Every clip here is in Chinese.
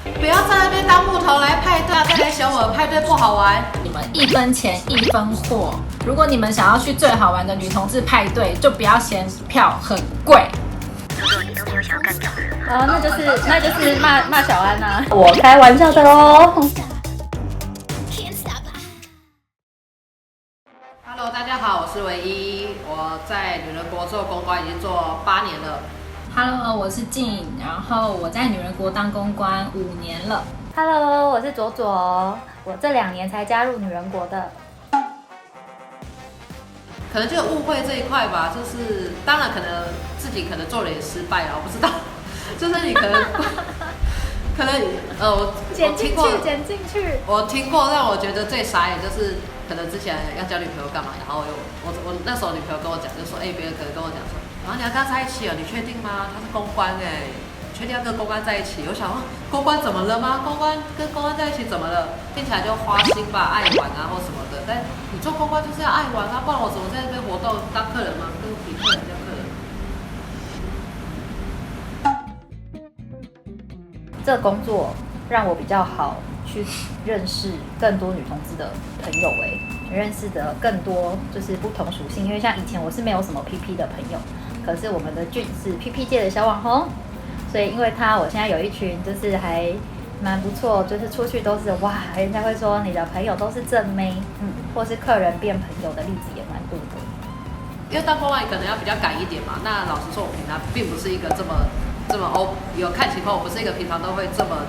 不要在那边当木头来派对啊！再来嫌我派对不好玩。你们1分钱1分货。如果你们想要去最好玩的女同志派对，就不要嫌票很贵。如果你都没有想要干掉的人，那就是骂小安呐、我开玩笑的喽。Hello， 大家好，我是唯一，我在女人国做公关已经做8年了。Hello， 我是静，然后我在女人国当公关5年了。Hello， 我是左左，我这2年才加入女人国的。可能就误会这一块吧，就是当然可能自己可能做了也失败了，我不知道，就是你可能我剪进听过，我听过让我觉得最傻眼就是可能之前要交女朋友干嘛，然后我那时候女朋友跟我讲，就说别人可能跟我讲说，然后你要跟他在一起哦，你确定吗？他是公关确定要跟公关在一起？我想说公关怎么了吗？公关跟公关在一起怎么了？听起来就花心吧，爱玩啊或什么的。但你做公关就是要爱玩啊，不然我怎么在这边活动当客人吗？跟比客人叫客人。这工作让我比较好去认识更多女同志的朋友认识的更多就是不同属性。因为像以前我是没有什么 PP 的朋友，可是我们的俊是 PP 界的小网红。所以因为他，我现在有一群就是还蛮不错，就是出去都是哇，人家会说你的朋友都是正妹，或是客人变朋友的例子也蛮多的。因为当公关可能要比较赶一点嘛。那老实说，我平常并不是一个这么有看情况，我不是一个平常都会这么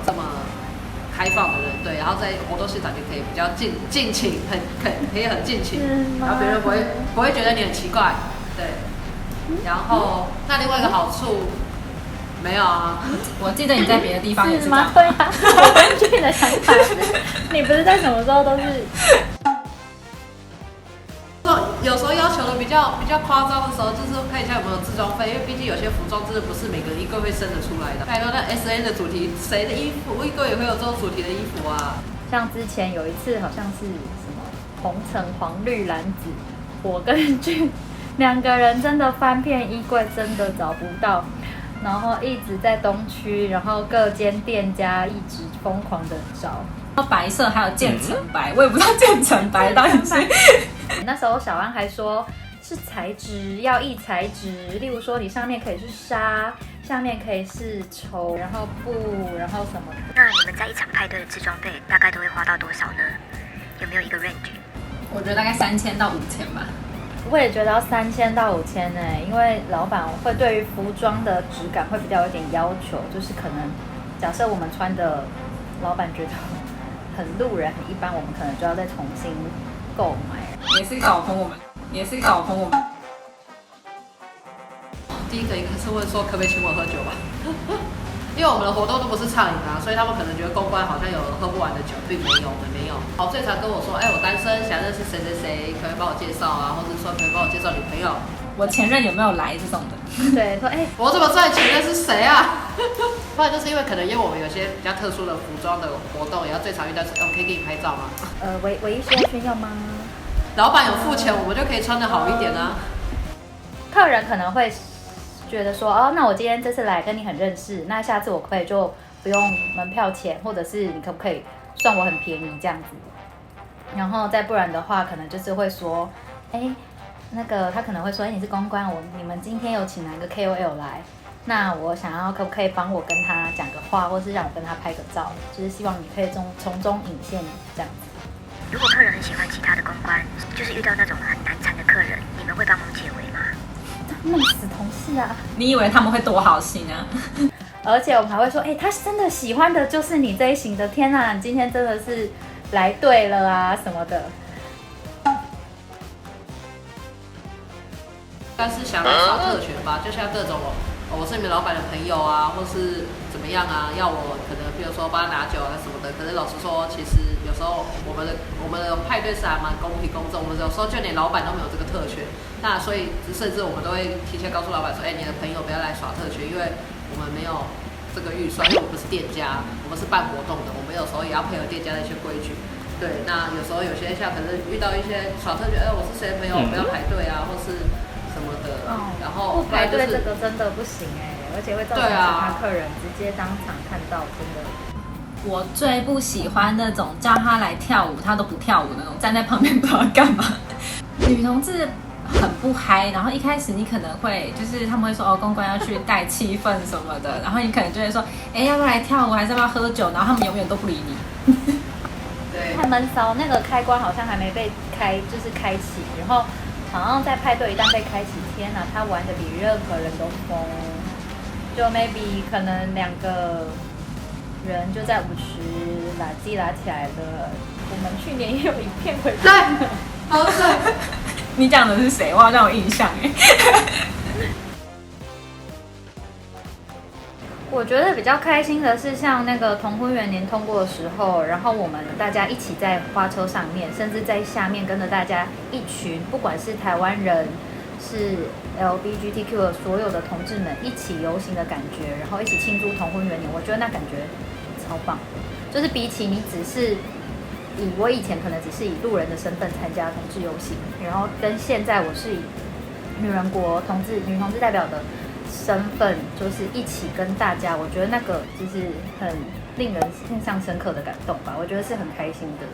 开放的人，对。然后在活动现场就可以比较尽情，可以很尽情，然后别人不会觉得你很奇怪，对。然后那另外一个好处。没有啊，我记得你在别的地方也是这样。对啊，我根据你的想法是，你不是在什么时候都是？有时候要求的比较夸张的时候，就是看一下有没有制装费，因为毕竟有些服装真的不是每个衣柜会生得出来的。还有那 SN 的主题，谁的衣服衣柜也会有这种主题的衣服啊？像之前有一次好像是什么红橙黄绿蓝紫，我跟俊2个人真的翻遍衣柜，真的找不到。然后一直在东区，然后各间店家一直疯狂的找。白色还有渐层白，我也不知道渐层白到底是。那时候小安还说是材质要异材质，例如说你上面可以是纱，下面可以是绸，然后布，然后什么的。那你们在一场派对的制装费大概都会花到多少呢？有没有一个 range？ 我觉得大概3000到5000吧。我也觉得要3000到5000呢，因为老板会对于服装的质感会比较有点要求，就是可能假设我们穿的，老板觉得很路人、很一般，我们可能就要再重新购买。也是搞疯我们。第一个应该是问说可不可以请我喝酒吧，因为我们的活动都不是畅饮啊，所以他们可能觉得公关好像有喝不完的酒，并没有，我们没有。好，最常跟我说，我单身，想认识谁谁谁，可以帮我介绍啊，或者说可以帮我介绍女朋友。我前任有没有来这种的？对，说我怎么知道你前任是谁啊？不然就是因为可能因为我们有些比较特殊的服装的活动，也要最常遇到是，可以给你拍照吗？唯一需要炫耀吗？老板有付钱，我们就可以穿得好一点啊。客人可能会觉得说，那我今天这次来跟你很认识，那下次我可不可以就不用门票钱，或者是你可不可以算我很便宜这样子？然后再不然的话，可能就是会说，那个他可能会说，你是公关，你们今天有请哪个 KOL 来？那我想要可不可以帮我跟他讲个话，或是让我跟他拍个照？就是希望你可以从中引线这样子。如果客人很喜欢其他的公关，就是遇到那种很难缠的客人，你们会帮忙解围吗？弄死同事啊！你以为他们会多好心啊？而且我们还会说，他真的喜欢的就是你这一型的，天啊，你今天真的是来对了啊什么的。但是想来刷特权吧，就像各种我是你们老板的朋友啊，或是怎么样啊，要我可能比如说帮他拿酒啊什么的。可是老实说，其实有时候我们的派对是还蛮公平公正，我们有时候就连老板都没有这个特权。那所以甚至我们都会提前告诉老板说，你的朋友不要来耍特权，因为我们没有这个预算，因为我们不是店家，我们是办活动的，我们有时候也要配合店家的一些规矩。对，那有时候有些像可能遇到一些耍特权，我是谁的朋友，不要排队啊，或是什么的。然后不排队这个真的不行而且会造成其他客人直接当场看到，真的。我最不喜欢那种叫他来跳舞，他都不跳舞那种，站在旁边不知道干嘛。女同志很不嗨，然后一开始你可能会就是他们会说哦，公关要去带气氛什么的，然后你可能就会说，哎，要不要来跳舞，还是要不要喝酒？然后他们永远都不理你。对，太闷骚，那个开关好像还没被开，就是开启，然后好像在派对一旦被开启，天哪，他玩的比任何人都疯，就 maybe 可能2个人就在舞池拉起来了。我们去年也有影片回对，好帅。你讲的是谁？我好像有印象哎。我觉得比较开心的是，像那个同婚元年通过的时候，然后我们大家一起在花车上面，甚至在下面跟着大家一群，不管是台湾人，是 LGBTQ 的所有的同志们一起游行的感觉，然后一起庆祝同婚元年，我觉得那感觉超棒。就是比起你只是我以前可能只是以路人的身份参加同志游行，然后跟现在我是以女人国女同志代表的身份，就是一起跟大家，我觉得那个就是很令人印象深刻的感动吧，我觉得是很开心的。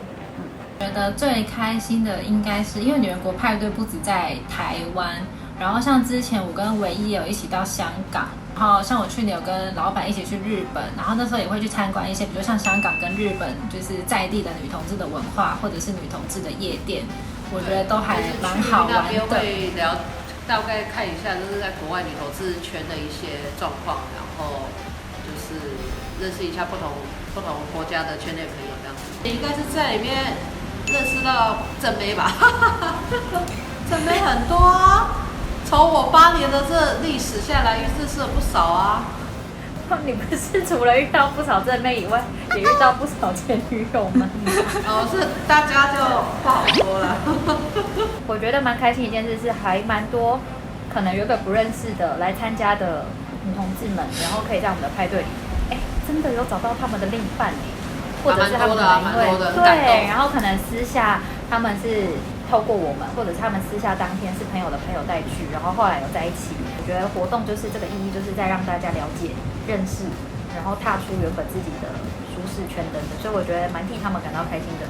觉得最开心的应该是因为女人国派对不止在台湾，然后像之前我跟唯一也有一起到香港，然后像我去年有跟老板一起去日本，然后那时候也会去参观一些，比如像香港跟日本就是在地的女同志的文化，或者是女同志的夜店，我觉得都还蛮好玩的。那边会大概看一下，就是在国外女同志圈的一些状况，然后就是认识一下不同国家的圈内朋友这样子。应该是在里面认识到正妹吧，正妹很多啊。从我8年的这历史下来，认识了不少啊。你不是除了遇到不少正妹以外，也遇到不少前女友吗？哦，是大家就不好说了。我觉得蛮开心一件事是，还蛮多可能原本不认识的来参加的女同志们，然后可以在我们的派对里，真的有找到他们的另一半或者是他们可能因为对，然后可能私下他们是透过我们，或者是他们私下当天是朋友的朋友带去，然后后来有在一起。我觉得活动就是这个意义，就是在让大家了解、认识，然后踏出原本自己的舒适圈等等，所以我觉得蛮替他们感到开心的。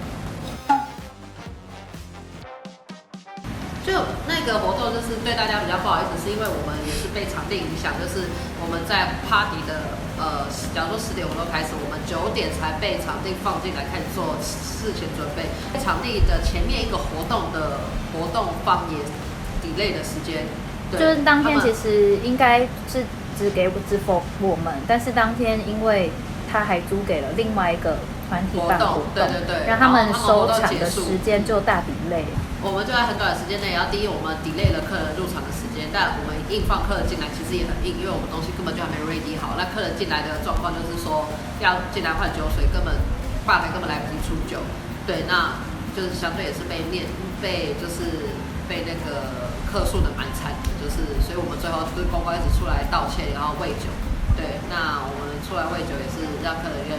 就那个活动就是对大家比较不好意思，是因为我们也是被场地影响，就是我们在 party 的假如说10点我们都开始，我们9点才被场地放进来开始做事前准备。场地的前面一个活动的活动方也 delay 的时间，就是当天其实应该是只否我们，但是当天因为他还租给了另外一个团体办活动，对，让他们收场的时间就大delay。我们就在很短的时间内，然后第一我们 delay 了客人入场的时间，但我们硬放客人进来其实也很硬，因为我们东西根本就还没 ready 好。那客人进来的状况就是说要进来换酒水，吧台根本来不及出酒，对，那就是相对也是被那个客诉的蛮惨的，就是所以我们最后就是公关一直出来道歉，然后喂酒。对，那我们出来喂酒也是让客人有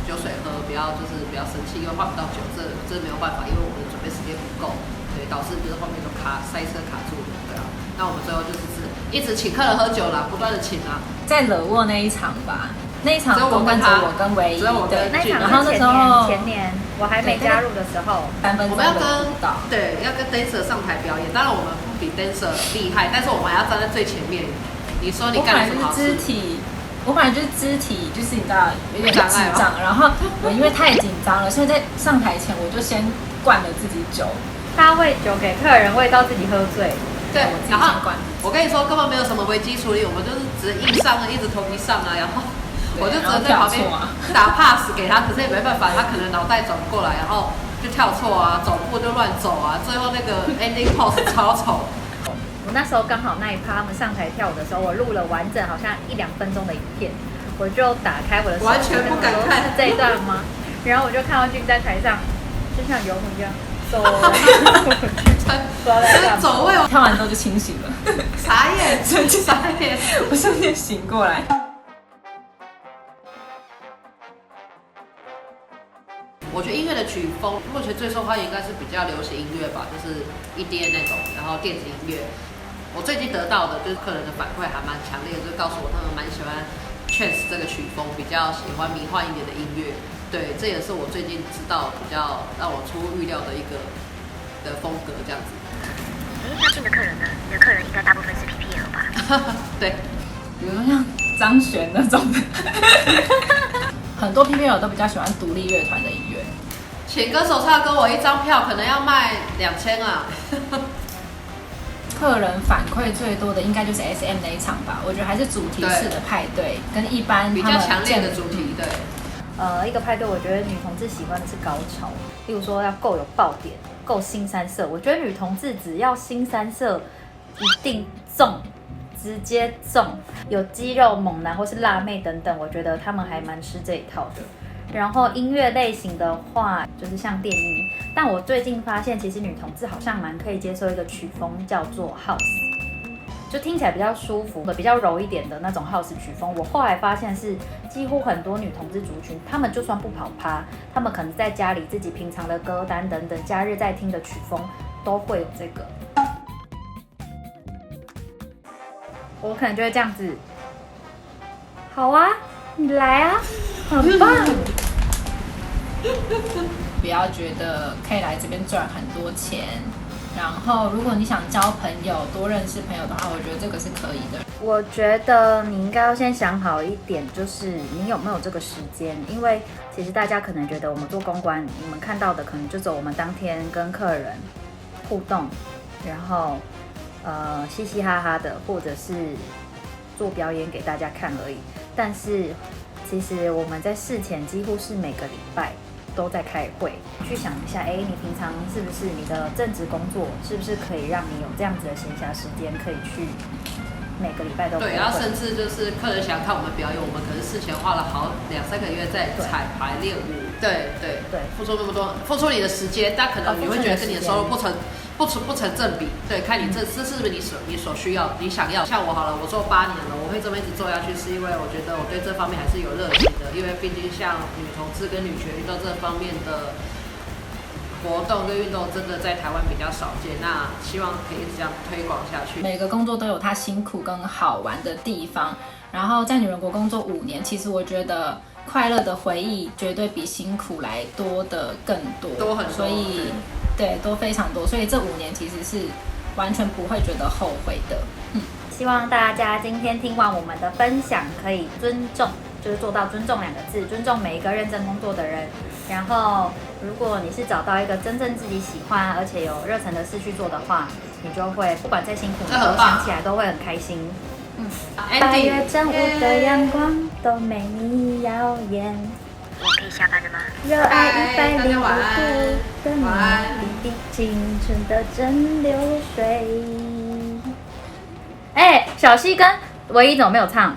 酒水喝，不要生气，因为换不到酒，这没有办法，因为我们的准备时间不够，对，导致就是后面都塞车卡住了，对啊。那我们最后就是一直请客人喝酒啦，不断的请啊。在惹沃那一场吧，那一场公关只有我跟唯一，对，那一场是前年我还没加入的时候，3分钟的舞蹈，对，要跟 dancer 上台表演。当然我们不比 dancer 厉害，但是我们还要站在最前面。你说你干了什么好事？我本来就是肢体，就是你知道有点紧张，然后我因为太紧张了，所以在上台前我就先灌了自己酒。他喂酒给客人，喂到自己喝醉。对，然后我跟你说根本没有什么危机处理，我们就是直接硬上啊，一直头皮上啊，然后我就只能在旁边打 pass 给他，可是也没办法，他可能脑袋转不过来，然后就跳错啊，走步就乱走啊，最后那个 ending pose 超丑。我那时候刚好那一趴他们上台跳舞的时候，我录了完整好像1-2分钟的影片，我就打开我的手机，完全不敢看是这一段吗？然后我就看到俊在台上，就像游魂一样走，走位，跳完之后就清醒了，傻眼，傻眼，我瞬间醒过来。我觉得音乐的曲风目前最受欢迎应该是比较流行音乐吧，就是 EDM 那种，然后电子音乐。我最近得到的就是客人的反馈还蛮强烈的，就告诉我他们蛮喜欢 trance 这个曲风，比较喜欢迷幻一点的音乐。对，这也是我最近知道比较让我出乎预料的一个的风格这样子。那进的客人呢？你的客人应该大部分是 PPL 吧？对，比如说像张悬那种的，很多 PPL 都比较喜欢独立乐团的音乐。请歌手唱歌，我一张票可能要卖2000啊。客人反馈最多的应该就是 SM 那一场吧，我觉得还是主题式的派对，跟一般比较强烈的主题，对。一个派对，我觉得女同志喜欢的是高潮，例如说要够有爆点，够新三色。我觉得女同志只要新三色，一定中，直接中。有肌肉猛男或是辣妹等等，我觉得他们还蛮吃这一套的。然后音乐类型的话，就是像电音，但我最近发现，其实女同志好像蛮可以接受一个曲风叫做 House， 就听起来比较舒服的、比较柔一点的那种 House 曲风。我后来发现是几乎很多女同志族群，她们就算不跑趴，她们可能在家里自己平常的歌单等等，假日在听的曲风都会有这个。我可能就会这样子，好啊，你来啊，很棒。不要觉得可以来这边赚很多钱，然后如果你想交朋友、多认识朋友的话，我觉得这个是可以的。我觉得你应该要先想好一点，就是你有没有这个时间，因为其实大家可能觉得我们做公关，你们看到的可能就走我们当天跟客人互动，然后嘻嘻哈哈的，或者是做表演给大家看而已。但是其实我们在事前几乎是每个礼拜都在开会，去想一下，你平常是不是你的正职工作，是不是可以让你有这样子的闲暇时间，可以去每个礼拜都开会。对，然后甚至就是客人想看我们表演，我们可能事前花了好2-3个月在彩排练舞。对，付出那么多，付出你的时间，但可能你会觉得跟你的收入不成正比。对，看你这是不是你所需要、你想要。像我好了，我做8年了，我会这么一直做下去，是因为我觉得我对这方面还是有热情的。因为毕竟像女同志跟女权运动这方面的活动跟运动，真的在台湾比较少见。那希望可以这样推广下去。每个工作都有它辛苦跟好玩的地方。然后在女人国工作5年，其实我觉得快乐的回忆绝对比辛苦来多的更多，多很多。所以对，多非常多。所以这5年其实是完全不会觉得后悔的。希望大家今天听完我们的分享，可以尊重，就是做到尊重2个字，尊重每一个认真工作的人。然后，如果你是找到一个真正自己喜欢而且有热忱的事去做的话，你就会不管再辛苦，你都想起来都会很开心。8月正午的阳光都没你耀眼。我可以下班了吗？热爱105度的你，滴滴青春的真流水。小溪跟唯一怎么没有唱？